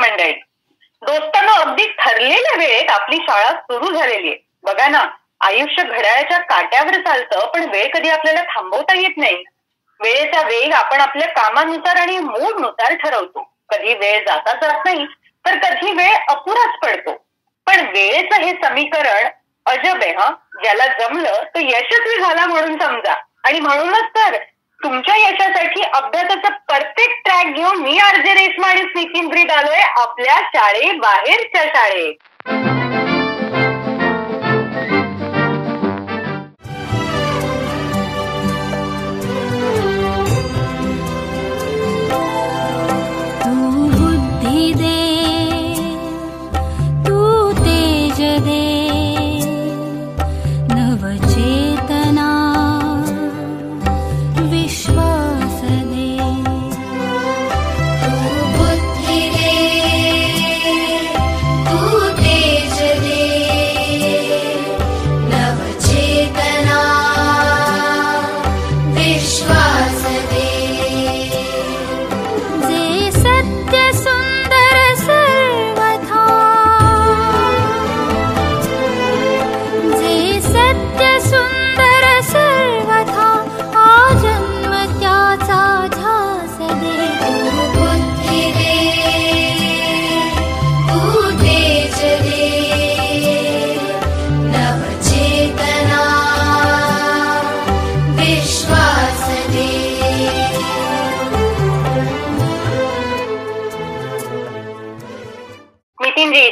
मंडळी, दोस्तांनो, अगदी ठरलेल्या वेळेत आपली शाळा सुरू झालेली आहे. बघा ना, आयुष्य घड्याळाच्या काट्यावर चालतं, पण वेळ कधी आपल्याला थांबवता येत नाही. वेळेचा वेग आपण आपल्या कामानुसार आणि मूडनुसार ठरवतो. कधी वेळ जाता जात नाही, तर कधी वेळ अपुराच पडतो. पण वेळेचं हे समीकरण अजब आहे. ज्याला जमलं तो यशस्वी झाला म्हणून समजा. आणि म्हणूनच तर तुमच्या यशासाठी अभ्यासाचा परफेक्ट ट्रॅक घेऊन मी आरजे रेश्मा आणि स्पीकिंग ब्रीद आलोय आपल्या शाळेबाहेरच्या शाळेत.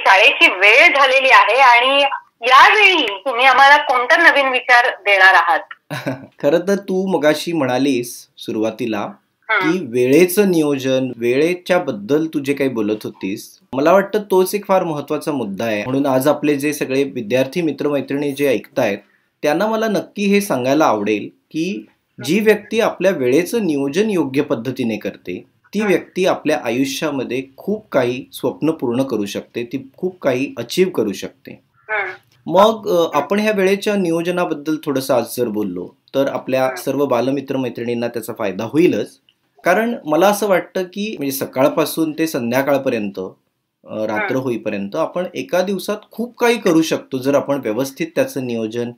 शाळेची वेळ झालेली आहे आणि यावेळी तुम्ही आम्हाला कोणता नवीन विचार देणार आहात? खरं तर तू मगाशी म्हणालीस सुरुवातीला की वेळेचं नियोजन, वेळेच्या बद्दल तू जे काही बोलत होतीस, मला वाटतं तोच एक फार महत्वाचा मुद्दा आहे. म्हणून आज आपले जे सगळे विद्यार्थी मित्रमैत्रिणी जे ऐकतायत त्यांना मला नक्की हे सांगायला आवडेल की जी व्यक्ती आपल्या वेळेचं नियोजन योग्य पद्धतीने करते ती व्यक्ती आपल्या आयुष्यामध्ये खूप काही स्वप्न पूर्ण करू शकते, ती खूप काही अचीव करू शकते. मग आपण ह्या वेळेच्या नियोजनाबद्दल थोडंसं आज जर बोललो तर आपल्या सर्व बालमित्र मैत्रिणींना त्याचा फायदा होईलच. कारण मला असं वाटतं की म्हणजे सकाळपासून ते संध्याकाळपर्यंत, रात्र होईपर्यंत आपण एका दिवसात खूप काही करू शकतो जर आपण व्यवस्थित त्याचं नियोजन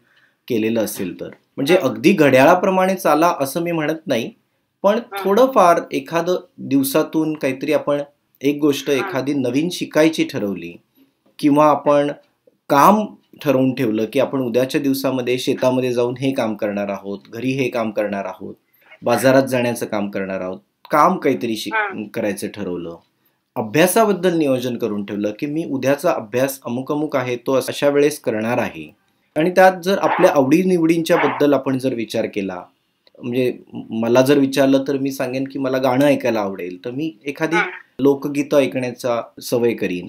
केलेलं असेल तर. म्हणजे अगदी घड्याळाप्रमाणे चाला असं मी म्हणत नाही, पण थोडंफार एखादं दिवसातून काहीतरी आपण एक गोष्ट एखादी नवीन शिकायची ठरवली किंवा आपण काम ठरवून ठेवलं की आपण उद्याच्या दिवसामध्ये शेतामध्ये जाऊन हे काम करणार आहोत, घरी हे काम करणार आहोत, बाजारात जाण्याचं काम करणार आहोत, काम काहीतरी करायचं ठरवलं, अभ्यासाबद्दल नियोजन करून ठेवलं की मी उद्याचा अभ्यास अमुक अमुक आहे तो अशा वेळेस करणार आहे. आणि त्यात जर आपल्या आवडीनिवडींच्या बद्दल आपण जर विचार केला, म्हणजे मला जर विचारलं तर मी सांगेन की मला गाणं ऐकायला आवडेल, तर मी एखादी लोकगीतं ऐकण्याचा सवय करीन.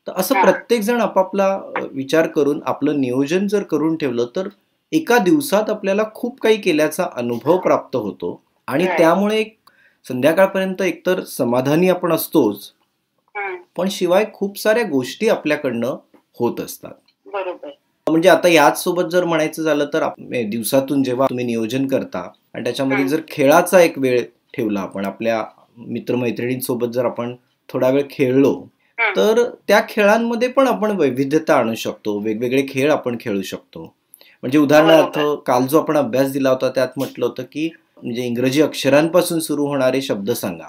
तर असं प्रत्येक जण आपापला विचार करून आपलं नियोजन जर करून ठेवलं तर एका दिवसात आपल्याला खूप काही केल्याचा अनुभव प्राप्त होतो आणि त्यामुळे संध्याकाळपर्यंत एकतर समाधानी आपण असतोच, पण शिवाय खूप साऱ्या गोष्टी आपल्याकडनं होत असतात. बरोबर. म्हणजे आता याच सोबत जर म्हणायचं झालं तर दिवसातून जेव्हा तुम्ही नियोजन करता आणि त्याच्यामध्ये जर खेळाचा एक वेळ ठेवला, आपण आपल्या मित्रमैत्रिणींसोबत जर आपण थोडा वेळ खेळलो तर त्या खेळांमध्ये पण आपण वैविध्यता आणू शकतो, वेगवेगळे खेळ आपण खेळू शकतो. म्हणजे उदाहरणार्थ काल जो आपण अभ्यास दिला होता त्यात म्हटलं होतं की म्हणजे इंग्रजी अक्षरांपासून सुरू होणारे शब्द सांगा.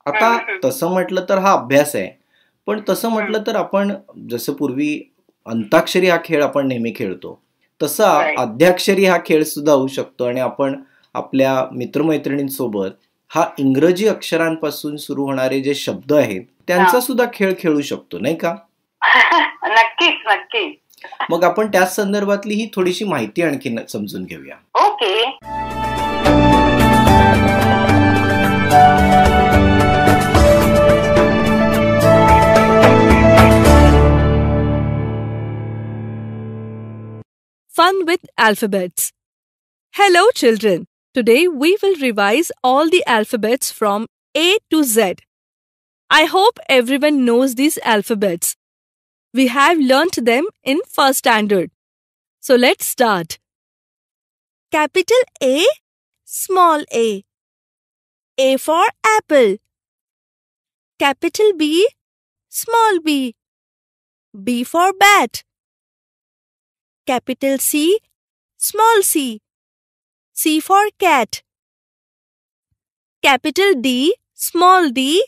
आता तसं म्हटलं तर हा अभ्यास आहे, पण तसं म्हटलं तर आपण जसं पूर्वी अंताक्षरी हा खेळ आपण नेहमी खेळतो तसा आद्याक्षरी हा खेळ सुद्धा होऊ शकतो आणि आपण आपल्या मित्रमैत्रिणींसोबत हा इंग्रजी अक्षरांपासून सुरू होणारे जे शब्द आहेत त्यांचा सुद्धा खेळ खेळू शकतो, नाही का? नक्कीच नक्की. मग आपण त्याच संदर्भातली ही थोडीशी माहिती आणखी समजून घेऊया. Okay. Fun with alphabets. Hello children. Today we will revise all the alphabets from A to Z. I hope everyone knows these alphabets. We have learnt them in first standard. So let's start. Capital A, small a. A for apple. Capital B, small b. B for bat. Capital C, small c. C for cat. Capital D, small d.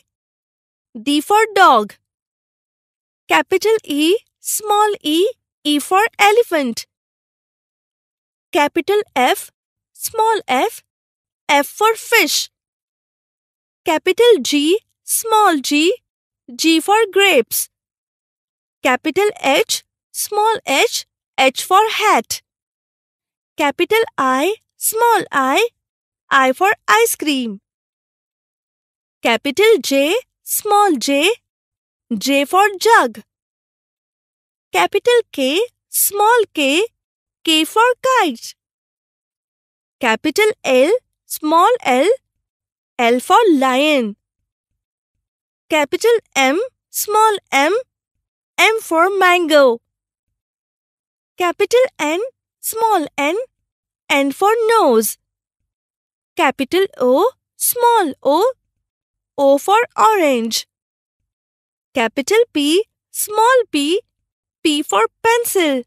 D for dog. Capital E, small e. E for elephant. Capital F, small f. F for fish. Capital G, small g. G for grapes. Capital H, small h. H for hat. Capital I, small I. I for ice cream. Capital J, small j. J for jug. Capital K, small k. K for kite. Capital L, small l. L for lion. Capital M, small m. M for mango. Capital N, small n. N for nose. Capital O, small o. O for orange. Capital P, small p. P for pencil.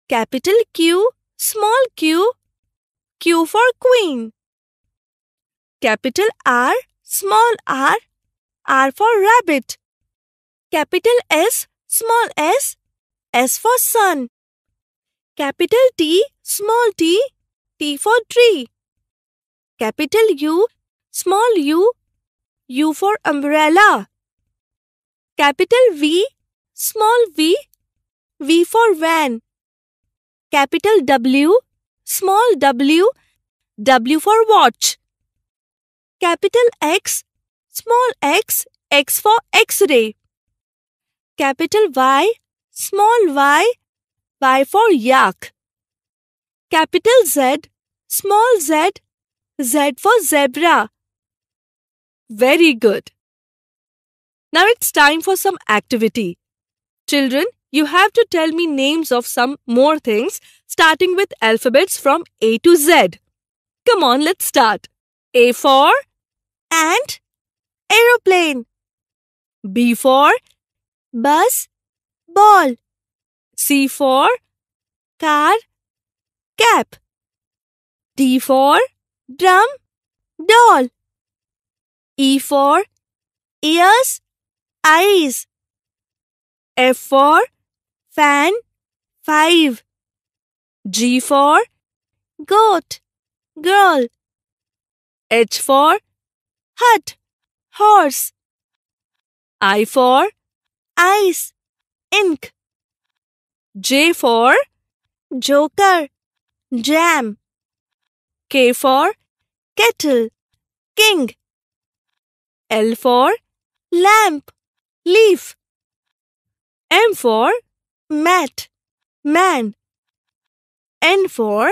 Capital Q, small q. Q for queen. Capital R, small r. R for rabbit. Capital S, small s. S for sun. Capital T, small t. T for tree. Capital U, small u. U for umbrella. Capital V, small v. V for van. Capital W, small w. W for watch. Capital X, small x. X for X-ray. Capital Y, small y. Y for yak. Capital Z, small z. Z for zebra. Very good. Now it's time for some activity. Children, you have to tell me names of some more things starting with alphabets from A to Z. Come on, let's start. A for ant, aeroplane. B for bus, ball. C for car, cap. D for drum, doll. E for ears, eyes. F for fan, 5. G for goat, girl. H for hut, horse. I for ice, ink. J for joker, jam. K for kettle, king. L for lamp, leaf. M for mat, man. N for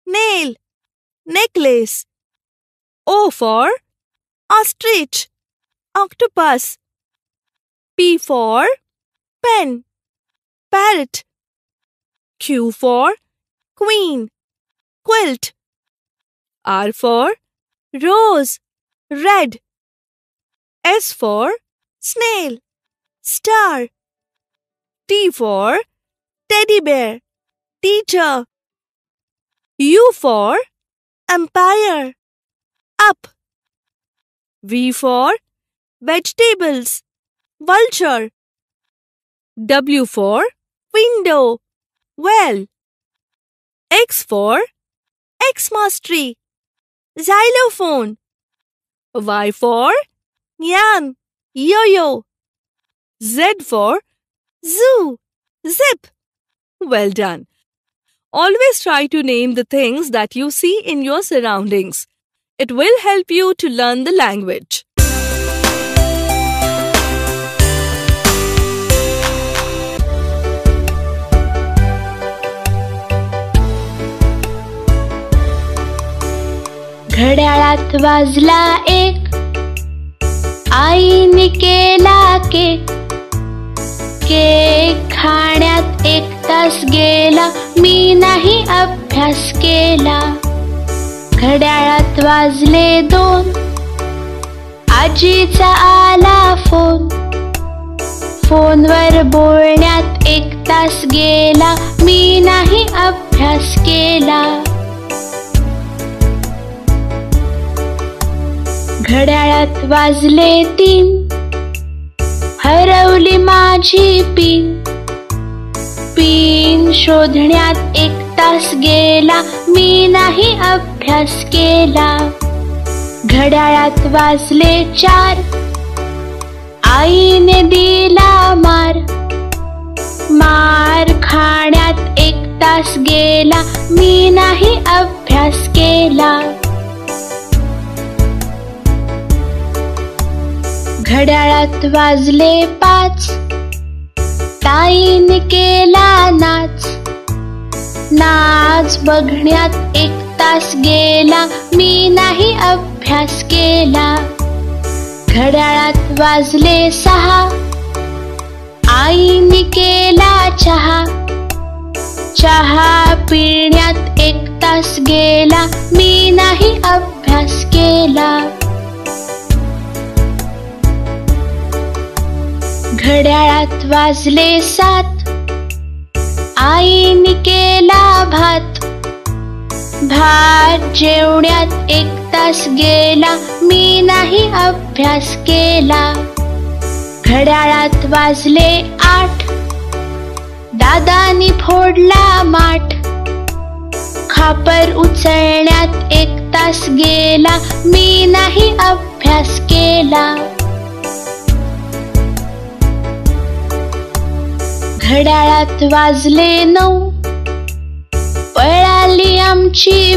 nail, necklace. O for ostrich, octopus. P for pen, parrot. Q for queen, quilt. R for rose, red. S for snail, star. T for teddy bear, teacher. U for umpire, up. V for vegetables, vulture. W for window, well. X for Xmas tree, xylophone. Y for yam, yo-yo. Z for zoo, zip. Well done. Always try to name the things that you see in your surroundings. It will help you to learn the language. घड्याळात वाजला एक, आईने केला cake. Cake खाण्यात 1 तास गेला, मी नाही अभ्यास केला. घड्याळात वाजले 2, आजीचा आला फोन. फोनवर बोलण्यात 1 तास गेला, मी नाही अभ्यास केला. घड्याळात वाजले 3, हरवली माझी पिन शोधण्यात 1 तास गेला, मी नाही अभ्यास केला. घड्याळात वाजले 4, आईने दिला मार खाण्यात 1 तास गेला, मी नाही अभ्यास केला. घड्याळात वाजले 5, ताईने केला नाच बघण्यात 1 तास गेला, मी नाही अभ्यास केला. घड्याळात वाजले 6, आईने केला चहा पिण्यात 1 तास गेला, मी नाही अभ्यास केला. घड्याळात वाजले 7, आईने केला भात जेवण्यात 1 तास गेला, मी नाही अभ्यास केला. घड्याळात वाजले 8, दादानी फोडला माठ खापर उचलण्यात 1 तास गेला, मी नाही अभ्यास केला. घड्याळात वाजले 9, पळाली आमची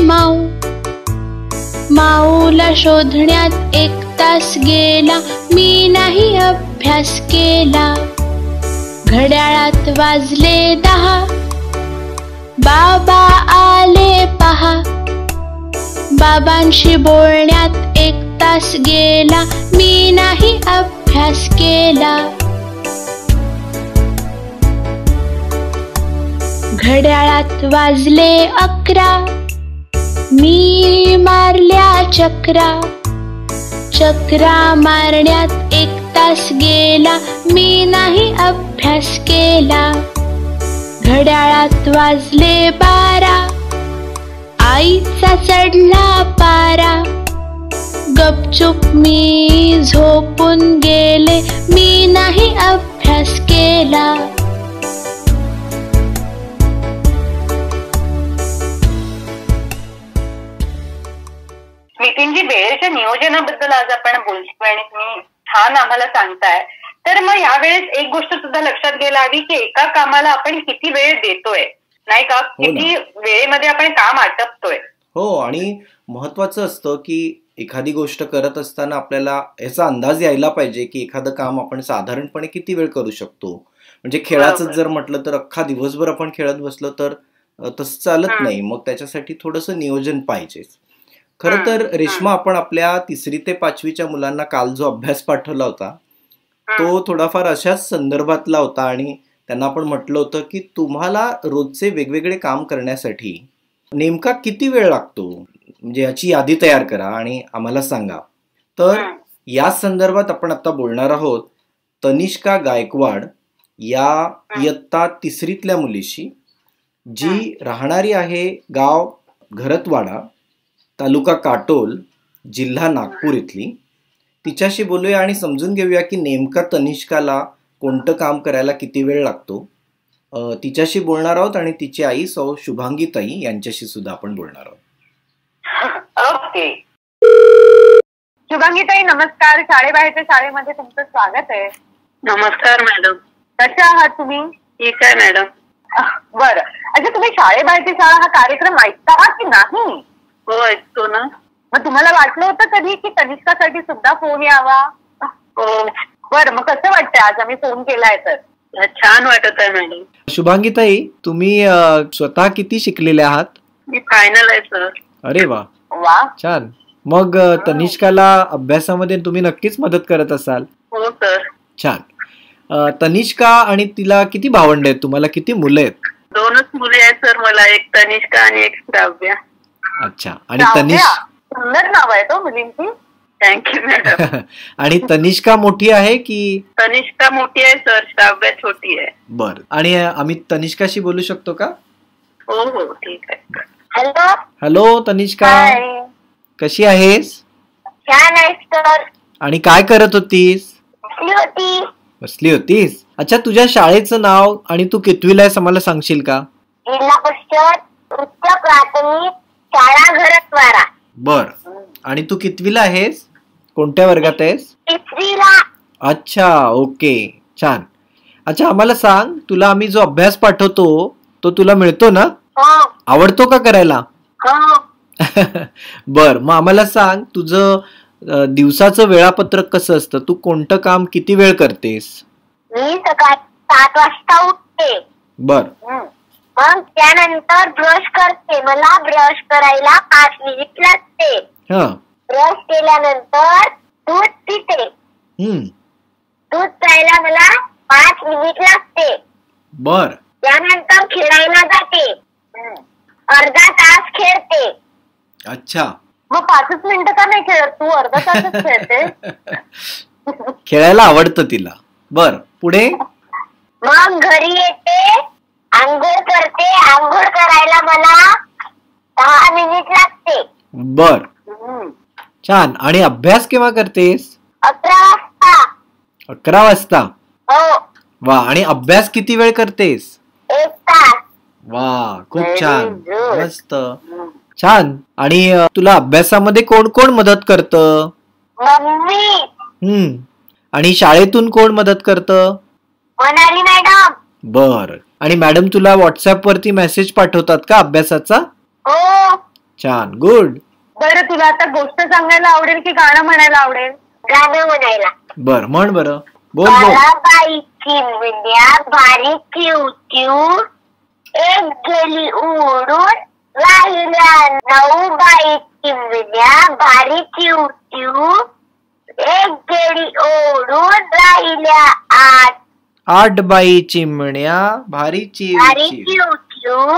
माऊला शोधण्यात 1 तास गेला, मी नाही अभ्यास केला. घड्याळात वाजले 10, बाबा आले पहा बाबांशी बोलण्यात 1 तास गेला, मी नाही अभ्यास केला. घड्याळात वाजले 11, मी मारल्या चक्रा मारण्यात 1 तास गेला, मी नाही अभ्यास केला. घड्याळात वाजले 12, आईचा चढला पारा गपचूप मी झोपून गेले, मी नाही अभ्यास केला. नितीनजी, वेळेच्या नियोजनाबद्दल आज आपण बोलतोय आणि तुम्ही छान आम्हाला सांगताय. तर मग यावेळेस एक गोष्ट सुद्धा लक्षात घ्यायला हवी की एका कामाला आपण किती वेळ देतोय, नाही का? किती वेळेमध्ये आपण काम आटपतोय. हो, आणि महत्वाचं असतं की एखादी गोष्ट करत असताना आपल्याला याचा अंदाज यायला पाहिजे की एखादं काम आपण साधारणपणे किती वेळ करू शकतो. म्हणजे खेळाचं जर म्हटलं तर अख्खा दिवसभर आपण खेळत बसलो तर तसं चालत नाही. मग त्याच्यासाठी थोडंसं नियोजन पाहिजेच. खरं तर रेश्मा, आपण आपल्या 3री ते 5वीच्या मुलांना काल जो अभ्यास पाठवला होता तो थोडाफार अशाच संदर्भातला होता आणि त्यांना आपण म्हटलं होतं की तुम्हाला रोजचे वेगवेगळे काम करण्यासाठी नेमका किती वेळ लागतो, म्हणजे याची यादी तयार करा आणि आम्हाला सांगा. तर या संदर्भात आपण आता बोलणार आहोत तनिष्का गायकवाड या इयत्ता 3रीतल्या मुलीशी, जी राहणारी आहे गाव घरतवाडा, तालुका काटोल, जिल्हा नागपूर इथली. तिच्याशी बोलूया आणि समजून घेऊया की नेमका तनिष्काला कोणतं काम करायला किती वेळ लागतो. तिच्याशी बोलणार आहोत आणि तिची आई सौ शुभांगीताई यांच्याशी सुद्धा आपण बोलणार आहोत. ओके, शुभांगीताई नमस्कार. शाळेबाहेरच्या शाळेमध्ये तुमचं स्वागत आहे. नमस्कार मॅडम. कशा आहात तुम्ही? ठीक आहे मॅडम. बरं, अच्छा, तुम्ही शाळेबाहेरची शाळा हा कार्यक्रम ऐकता की नाही? हो, ऐकतो ना. मग तुम्हाला वाटलं होतं कधी की तनिष्कासाठी सुद्धा फोन यावा? हो. बरं, मग कसं वाटतंय आज आम्ही फोन केलाय तर? छान वाटत आहे मॅडम. शुभांगीताई, तुम्ही स्वतः किती शिकलेले आहात? मी फायनल आहे सर. अरे वा वा, छान. मग तनिष्काला अभ्यासामध्ये तुम्ही नक्कीच मदत करत असाल. हो सर. छान. तनिष्का आणि तिला किती भावंड आहेत? तुम्हाला किती मुलं आहेत? 2च मुले आहेत सर मला, एक तनिष्का आणि एक श्राव्या. अच्छा. आणि तनिष्का, सुंदर नाव आहे तो मुलींची. Thank you madam. आणि तनिष्का मोठी आहे की? तनिष्का मोठी आहे सर, श्राव्या छोटी आहे. बर. आणि आम्ही तनिष्काशी बोलू शकतो का? हो हो ठीक आहे. हॅलो. हॅलो तनिष्का, कशी आहेस? छान आहे सर. आणि काय करत होतीस? होती. बसली होतीस. अच्छा, तुझ्या शाळेचं नाव आणि तू कितवीला आहेस आम्हाला सांगशील का? जिल्हा परिषद उच्च प्राथमिक शाळा घरद्वारा. बर. आणि तू कितवीला आहेस? कोणत्या वर्गात आहेस? तिसरीला. अच्छा, ओके, छान. अच्छा, आम्हाला सांग, तुला आम्ही जो अभ्यास पाठवतो तो तुला मिळतो ना? हो आवडतो का करायला? हो. बर, मग आम्हाला सांग, तुझं दिवसाचं वेळापत्रक कसं असतं? तू कोणतं काम किती वेळ करतेस? मी सकाळी 7 वाजता उठते. बर. मग त्यानंतर ब्रश करते. मला ब्रश करायला 5 मिनिट लागते. हा. ब्रश केल्यानंतर दूध पिते. दूध प्यायला मला 5 मिनिट लागते. बर. त्यानंतर खेळायला जाते. अर्धा तास खेळते. अच्छा. मग 5 मिनिटं का नाही खेळत तू? अर्धा तासच खेळते. खेळायला आवडतं तिला. बर, पुढे? मग घरी येते, आंघोळ करते. आंघोळ करायला मला 10 मिनिट लागते. बर, छान. आणि अभ्यास केव्हा करतेस? 11 वाजता. 11 वाजता. हो. वा. आणि अभ्यास किती वेळ करतेस? 1 तास. वा, खूप छान, good. मस्त, छान. आणि तुला अभ्यासामध्ये कोण कोण मदत करतं? मम्मी. आणि शाळेतून कोण मदत करतं? मनाली मॅडम. बर. आणि मॅडम तुला व्हॉट्सअप वरती मेसेज पाठवतात का अभ्यासाचा? हो. छान, गुड. बरं, तुला आता गोष्ट सांगायला आवडेल की गाणं म्हणायला आवडेल? गाणं म्हणायला. बर, म्हण बरं. बोल बोल. बाई चिमण्या भारी चिव चिव, एक गेली उडून राहिल्या 9 बाई चिमण्या भारी चिव चिव, एक गेली ओढून राहिल्या 8. 8 बाई चिमण्या भारी चिव भारी चिव. चिव चिव,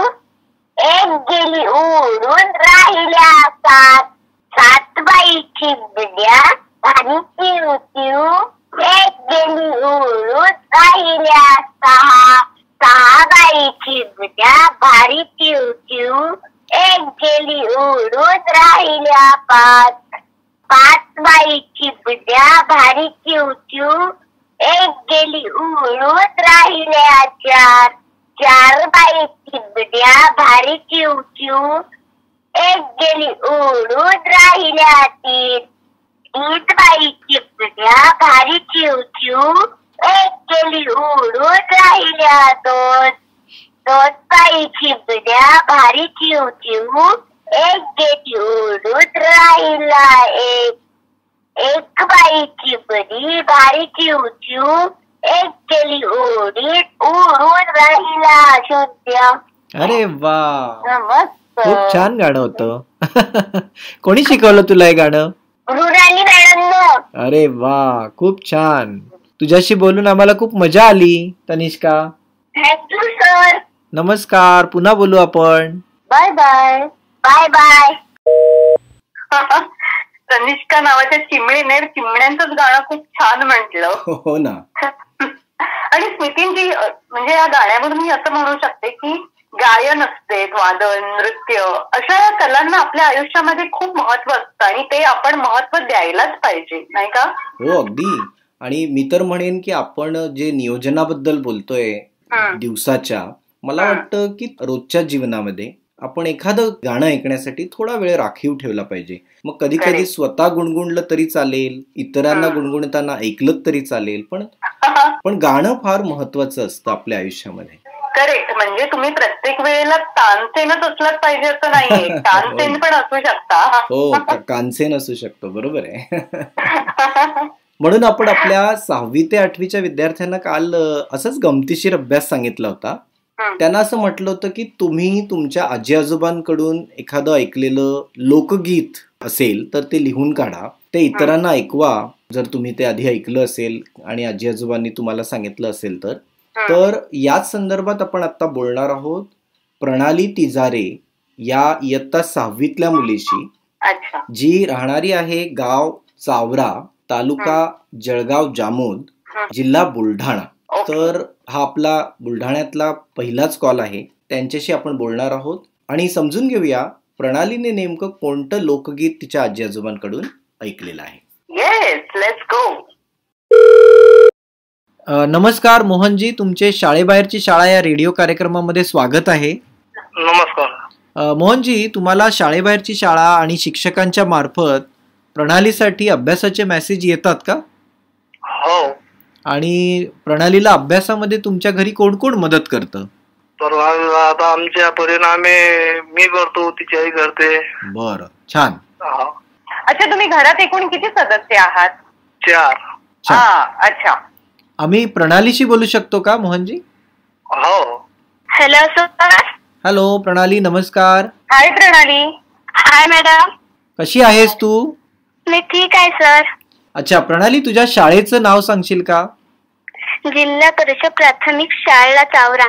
एक गेली उडून राहिल्या 7. 7 बाई चिमण्या भारी चिव चिव, एक गेली उडून राहिल्या 6. 6 बाई चिमण्या भारी चिव चिव, एक गेली उडून राहिल्या 5. 5 बाई चिमण्या भारी चिव चिव, एक गेली उडून राहिल्या 4. 4 बाई चिमण्या भारी चिव चिव, एक गेली उडून राहिल्या 3. 3 बाई चिमण्या भारी चिव चिव, एक गेली उडून राहिल्या 2. 2 बाई चिमण्या भारी चिव चिव, एक गेली उडून राहिला 1. 1 बाई चिमणी भारी चिव चिव, एक गेली उडून राहिला 0. अरे वा, मस्त. खूप छान गाणं होतं. कोणी शिकवलं तुला हे गाणं? मृणाली मॅडम. अरे वा, खूप छान. तुझ्याशी बोलून आम्हाला खूप मजा आली तनिष्का. Thank you sir. नमस्कार, पुन्हा बोलू आपण. Bye bye. Bye bye. Tanishka नावाच्या चिमणीने चिमण्यांचंच गाणं खूप छान म्हटलं. हो ना. आणि स्मितींची म्हणजे या गाण्यावरून मी असं म्हणू शकते की गायन असते, वादन, नृत्य अशा या कलांना आपल्या आयुष्यामध्ये खूप महत्व असतं आणि ते आपण महत्व द्यायलाच पाहिजे, नाही का? हो, अगदी. आणि मी तर म्हणेन की आपण जे नियोजनाबद्दल बोलतोय दिवसाच्या, मला वाटतं की रोजच्या जीवनामध्ये आपण एखादं गाणं ऐकण्यासाठी थोडा वेळ राखीव ठेवला पाहिजे. मग कधी कधी स्वतः गुणगुणलं तरी चालेल, इतरांना गुणगुणताना ऐकलं तरी चालेल, पण गाणं फार महत्वाचं असतं आपल्या आयुष्यामध्ये. करेक्ट. म्हणजे तुम्ही प्रत्येक वेळेला तानसेनच असलाच पाहिजे असं नाहीये, तानसेन पण असू शकता. हो, कानसेन असू शकतो, बरोबर आहे. म्हणून आपण आपल्या 6वी ते 8वीच्या विद्यार्थ्यांना काल असंच गमतीशीर अभ्यास सांगितला होता. त्यांना असं म्हटलं होतं की तुम्ही तुमच्या आजी आजोबांकडून एखादं ऐकलेलं लोकगीत असेल तर ते लिहून काढा, ते इतरांना ऐकवा जर तुम्ही ते आधी ऐकलं असेल आणि आजी आजोबांनी तुम्हाला सांगितलं असेल तर याच संदर्भात आपण आता बोलणार आहोत प्रणाली तिजारे या इयत्ता 6वीतल्या मुलीशी, जी राहणारी आहे गाव चावरा, तालुका जळगाव जामोद, जिल्हा बुलढाणा. तर हा आपला बुलढाण्यातला पहिलाच कॉल आहे. त्यांच्याशी आपण बोलणार आहोत आणि समजून घेऊया प्रणालीने नेमकं कोणतं लोकगीत तिच्या आजी आजोबांकडून ऐकलेलं आहे. Yes, let's go. नमस्कार मोहनजी, तुमचे शाळेबाहेरची शाळा या रेडिओ कार्यक्रमामध्ये स्वागत आहे. नमस्कार. मोहनजी, तुम्हाला शाळेबाहेरची शाळा आणि शिक्षकांच्या मार्फत प्रणालीसाठी अभ्यासाचे मेसेज येतात का? हो. आणि प्रणालीला अभ्यासामध्ये तुमच्या घरी कोण कोण मदत करतं? तर आता आमच्या परिणामे मी करतो, तिची आई करते. बरं, छान. हा. अच्छा, तुम्ही घरात एकूण किती सदस्य आहात? 4. अच्छा. आम्ही प्रणालीशी बोलू शकतो का मोहनजी? हो. Hello sir. हॅलो प्रणाली, नमस्कार. हाय प्रणाली. हाय मॅडम. कशी आहेस तू? मी ठीक आहे सर. अच्छा प्रणाली, तुझ्या शाळेचं नाव सांगशील का? जिल्हा परिषद प्राथमिक शाळा चावरा.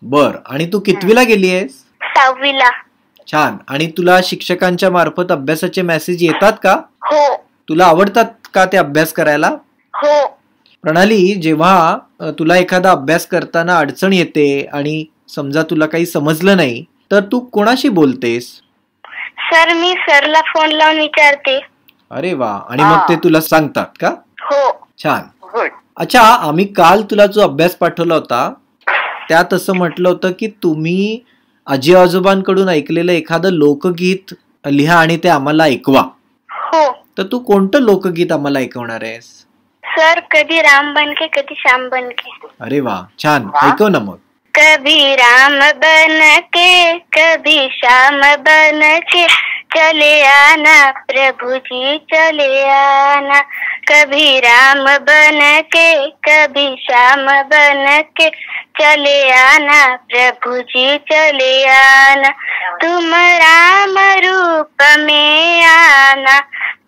बर, आणि तू कितवीला गेली आहेस? 6वीला. छान. आणि तुला शिक्षकांच्या मार्फत अभ्यासाचे मेसेज येतात का? हो. तुला आवडतात का ते अभ्यास करायला? हो. प्रणाली, जेव्हा तुला एखादा अभ्यास करताना अडचण येते आणि समजा तुला काही समजलं नाही, तर तू कोणाशी बोलतेस? सर, मी सरला फोन लावून विचारते. अरे वा, आणि मग ते तुला सांगतात का? हो. छान. गुड. अच्छा, आम्ही काल तुला जो अभ्यास पाठवला होता त्यात असं म्हटलं होतं की तुम्ही आजी आजोबांकडून ऐकलेलं एखादं लोकगीत लिहा आणि ते आम्हाला ऐकवा. हो. तर तू कोणतं लोकगीत आम्हाला ऐकवणार आहेस? सर, कधी राम बनके कधी श्याम बनके. अरे वा, छान. ऐकव ना मग. कभी राम बनके कभी श्याम बनके चले आना प्रभु जी चले आना. कभी राम बनके कभी श्याम बनके चले आना प्रभु जी चले आना. तुम राम रूप में आना,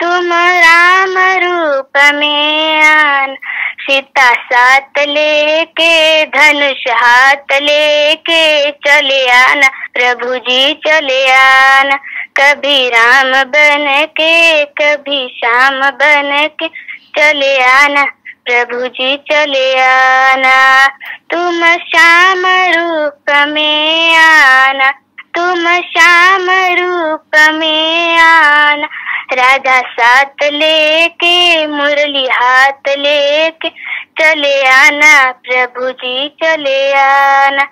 तुम राम रूप में आना. सीता साथ लेके धनुष हाथ लेके चले आना प्रभु जी चले आना. कभी राम बनके कभी श्याम बनके चले आना प्रभु जी चले आना. तुम श्याम रूप में आना, तुम श्याम रूप में आना. राधा साथ लेके मुरली हाथ लेके चले आना प्रभु जी चले आना.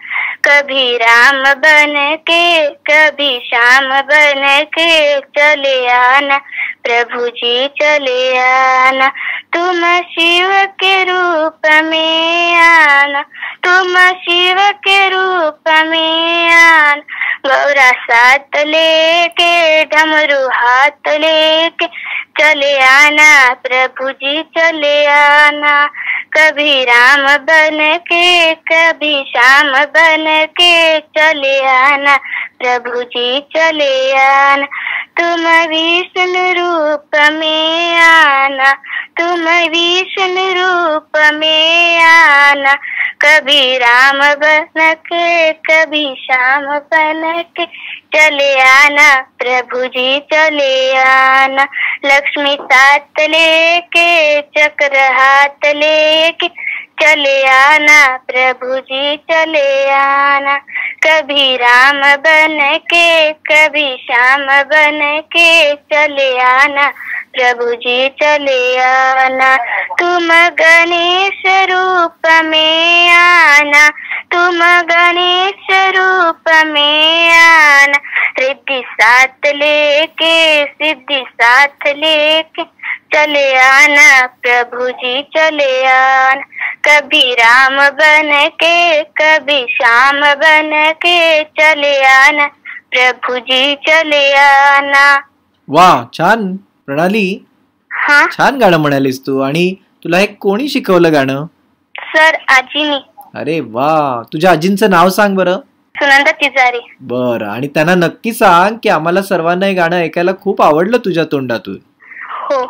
कभी राम बनके कभी श्याम बनके चले आना प्रभु जी चले आना. तुम शिव के रूप में आना, तुम शिव के रूप में आना. गौरा साथ लेके डमरू हाथ लेके चले आना प्रभु जी चले आना. कभी राम बनके कभी श्याम बनके चले आना प्रभु जी चले आना. तुम विष्णु रूप में आना, तुम विष्णु रूप में आना. कभी राम बनके कभी श्याम बनके चले आना प्रभु जी चले आना. लक्ष्मी साथ लेके चक्र हाथ लेके चले आना प्रभु जी चले आना. कभी राम बनके कभी श्याम बनके चले आना प्रभु जी चले आना. तुम गणेश रूप में आना, तुम गणेश रूप में आना. रिद्धि साथ लेके सिद्धि साथ लेके चले आना प्रभु जी चले आना. कभी राम बनके कभी श्याम बनके चले आना प्रभु जी चले आना. वा, छान. प्रणाली, हा छान गाणं म्हणालीस तू. आणि तुला हे कोणी शिकवलं गाणं? सर, आजीनी. अरे वा, तुझ्या आजींचं नाव सांग बरं. सुनंदा तिजारी. बरं, आणि त्यांना नक्की सांग की आम्हाला सर्वांना हे गाणं ऐकायला खूप आवडलं तुझ्या तोंडातून. हो.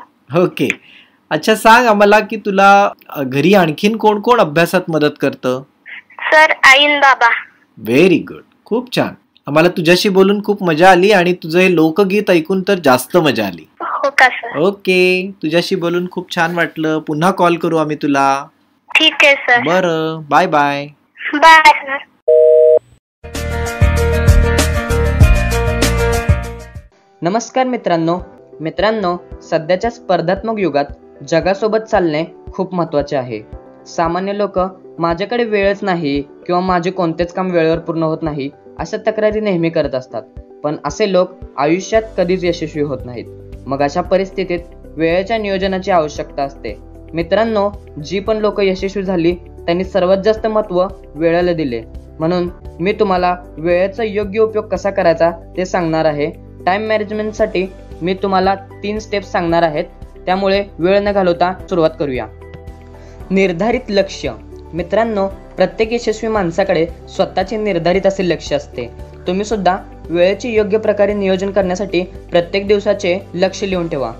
ओके. अच्छा, सांग आम्हाला की तुला घरी आणखीन कोण कोण अभ्यासात मदत करतं? सर, आईन बाबा. व्हेरी गुड, खूप छान. आम्हाला तुझ्याशी बोलून खूप मजा आली आणि तुझं हे लोकगीत ऐकून तर जास्त मजा आली. हो का सर? ओके, तुझ्याशी बोलून खूप छान वाटलं. पुन्हा कॉल करू आम्ही तुला. ठीक आहे सर. बरं, बाय बाय. Bye sir. नमस्कार मित्रांनो, सध्याच्या स्पर्धात्मक युगात जगासोबत चालणे खूप महत्त्वाचे आहे. सामान्य लोक माझ्याकडे वेळच नाही किंवा माझे कोणतेच काम वेळेवर पूर्ण होत नाही अशा तक्रारी नेहमी करत असतात. पण असे लोक आयुष्यात कधीच यशस्वी होत नाहीत. मग अशा परिस्थितीत वेळेच्या नियोजनाची आवश्यकता असते. मित्रांनो, जी पण लोक यशस्वी झाली त्यांनी सर्वात जास्त महत्त्व वेळेला दिले. म्हणून मी तुम्हाला वेळेचा योग्य उपयोग कसा करायचा ते सांगणार आहे. टाइम मॅनेजमेंटसाठी मी तुम्हाला 3 स्टेप्स सांगणार आहेत. त्यामुळे वेळ न घालवता सुरुवात करूया. निर्धारित लक्ष्य. मित्रांनो, प्रत्येक यशस्वी माणसाकडे स्वतःचे निर्धारित असे लक्ष्य असते. तुम्ही सुद्धा वेळेचे योग्य प्रकारे नियोजन करण्यासाठी प्रत्येक दिवसाचे लक्ष्य लिहून ठेवा.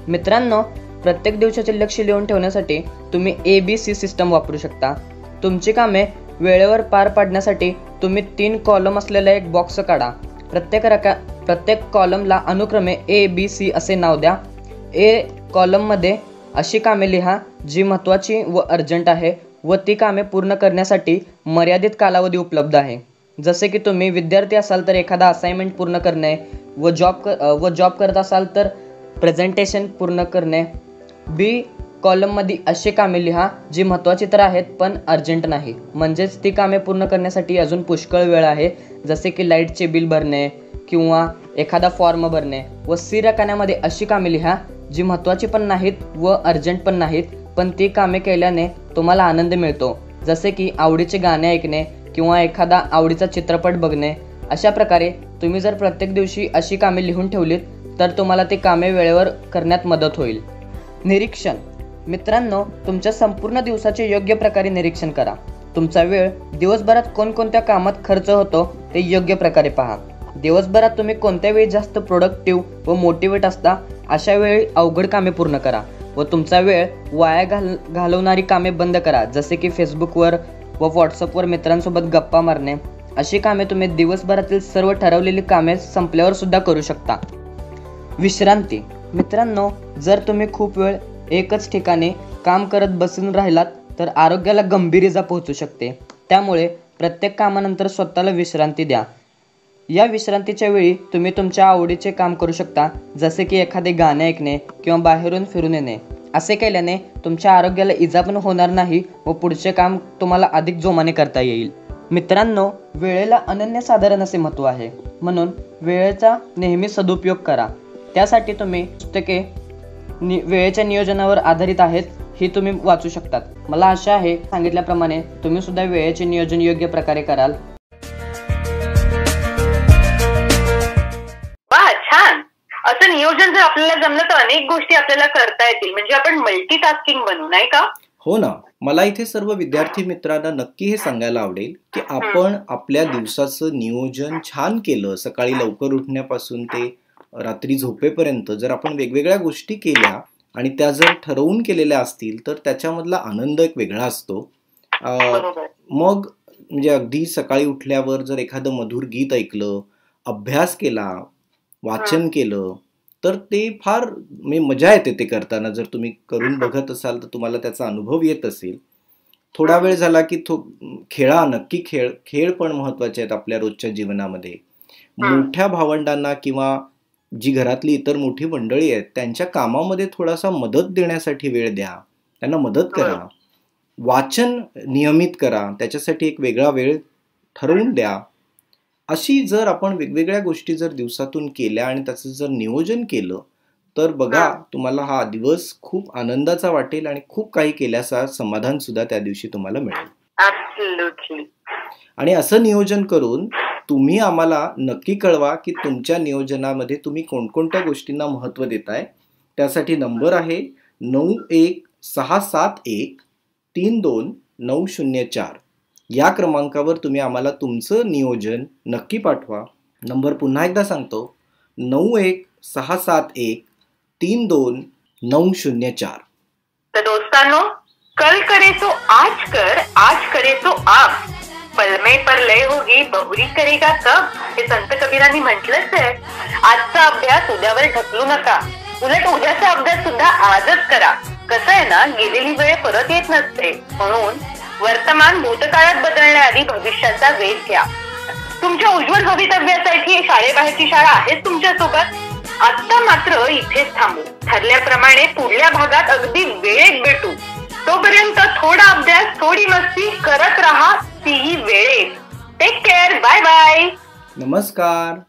मित्रांनो, प्रत्येक दिवसाचे लक्ष्य लिहून ठेवण्यासाठी तुम्ही ABC सिस्टम वापरू शकता. तुमची कामे वेळेवर पार पाडण्यासाठी तुम्ही 3 कॉलम असलेला एक बॉक्स काढा. प्रत्येक कॉलमला अनुक्रमे ABC असे नाव द्या. A कॉलममध्ये अशी कामे लिहा जी महत्त्वाची व अर्जंट आहे व ती कामे पूर्ण करण्यासाठी मर्यादित कालावधी उपलब्ध आहे. जसे की तुम्ही विद्यार्थी असाल तर एखादा असाइनमेंट पूर्ण करणे व जॉब करत असाल तर प्रेझेंटेशन पूर्ण करणे. B कॉलममध्ये अशी कामे लिहा जी महत्त्वाची तर आहेत पण अर्जंट नाही, म्हणजेच ती कामे पूर्ण करण्यासाठी अजून पुष्कळ वेळ आहे. जसे की लाईटचे बिल भरणे किंवा एखादा फॉर्म भरणे. व C रकान्यामध्ये अशी कामे लिहा जी महत्त्वाची पण नाहीत व अर्जंट पण नाहीत, पण ती कामे केल्याने तुम्हाला आनंद मिळतो. जसे की आवडीचे गाणे ऐकणे किंवा एखादा आवडीचा चित्रपट बघणे. अशा प्रकारे तुम्ही जर प्रत्येक दिवशी अशी कामे लिहून ठेवलीत तर तुम्हाला ती कामे वेळेवर करण्यात मदत होईल. निरीक्षण. मित्रांनो, तुमच्या संपूर्ण दिवसाचे योग्य प्रकारे निरीक्षण करा. तुमचा वेळ दिवसभरात कोणकोणत्या कामात खर्च होतो ते योग्य प्रकारे पहा. दिवसभरात तुम्ही कोणत्या वेळी जास्त प्रोडक्टिव्ह व मोटिवेट असता अशा वेळी अवघड कामे पूर्ण करा व तुमचा वेळ वाया घालवणारी कामे बंद करा. जसे की फेसबुकवर व व्हॉट्सअपवर मित्रांसोबत गप्पा मारणे. अशी कामे तुम्ही दिवसभरातील सर्व ठरवलेली कामे संपल्यावर सुद्धा करू शकता. विश्रांती. मित्रांनो, जर तुम्ही खूप वेळ एकच ठिकाणी काम करत बसून राहिलात तर आरोग्याला गंभीर इजा पोहोचू शकते. त्यामुळे प्रत्येक कामानंतर स्वतःला विश्रांती द्या. या विश्रांतीच्या वेळी तुम्ही तुमच्या आवडीचे काम करू शकता. जसे की एखादे गाणे ऐकणे किंवा बाहेरून फिरून येणे. असे केल्याने तुमच्या आरोग्याला इजा पण होणार नाही व पुढचे काम तुम्हाला अधिक जोमाने करता येईल. मित्रांनो, वेळेला अनन्यसाधारण असे महत्त्व आहे. म्हणून वेळेचा नेहमी सदुपयोग करा. त्यासाठी तुम्ही पुस्तके वेळेच्या नियोजनावर आधारित आहेत ही तुम्ही वाचू शकतात. मला आशा आहे सांगितल्याप्रमाणे तुम्ही सुद्धा वेळेचे नियोजन योग्य प्रकारे कराल. वा, छान. असं नियोजन जर आपल्याला जमलं तर अनेक गोष्टी आपल्याला करता येतील. म्हणजे आपण मल्टीटास्किंग बनू, नाही का? हो ना. मला इथे सर्व विद्यार्थी मित्रांना नक्की हे सांगायला आवडेल की आपण आपल्या दिवसाचं नियोजन छान केलं. सकाळी लवकर उठण्यापासून ते रात्री झोपेपर्यंत जर आपण वेगवेगळ्या गोष्टी केल्या आणि त्या जर ठरवून केलेल्या असतील तर त्याच्यामधला आनंद एक वेगळा असतो. मग म्हणजे अगदी सकाळी उठल्यावर जर एखादं मधुर गीत ऐकलं, अभ्यास केला, वाचन केलं तर ते फार म्हणजे मजा येते ते करताना. जर तुम्ही करून बघत असाल तर तुम्हाला त्याचा अनुभव येत असेल. थोडा वेळ झाला की खेळा, नक्की खेळ पण महत्वाचे आहेत आपल्या रोजच्या जीवनामध्ये. मोठ्या भावंडांना किंवा जी घरातली इतर मोठी मंडळी आहेत त्यांच्या कामामध्ये थोडासा मदत देण्यासाठी वेळ द्या, त्यांना मदत करा. वाचन नियमित करा, त्याच्यासाठी एक वेगळा वेळ ठरवून द्या. अशी जर आपण वेगवेगळ्या गोष्टी जर दिवसातून केल्या आणि त्याचं जर नियोजन केलं तर बघा तुम्हाला हा दिवस खूप आनंदाचा वाटेल आणि खूप काही केल्याचा समाधान सुद्धा त्या दिवशी तुम्हाला मिळेल. आणि असं नियोजन करून तुम्ही आम्हाला नक्की कळवा की तुमच्या नियोजनामध्ये तुम्ही कोणकोणत्या गोष्टींना महत्त्व देताय. त्यासाठी नंबर आहे 9161329004. या क्रमांकावर तुम्ही आम्हाला तुमचं नियोजन नक्की पाठवा. नंबर पुन्हा एकदा सांगतो, 9161329004. तर दोस्तांनो, कल करे तो आज कर, आज करे तो आप, पल में पर लय होगी बहुरी करेगा कब, हे संत कबीरांनी म्हटलंच आहे. आजचा अभ्यास उद्यावर ढकलू नका. उलट उद्याचा अभ्यास सुद्धा आजच करा. कसं आहे ना, गेलेली वेळ परत येत नसते, म्हणून वर्तमान भूतकाळात बदलण्याआधी भविष्याचा वेध घ्या. तुमच्या उज्ज्वल भवितव्यासाठी शाळेबाहेरची शाळा आहेच तुमच्यासोबत. आता मात्र इथेच थांबू. ठरल्याप्रमाणे पुढल्या भागात अगदी वेळेत भेटू. तोपर्यंत थोडा अभ्यास, थोडी मस्ती करत राहा, तीही वेळेत. Take care. Bye bye. नमस्कार.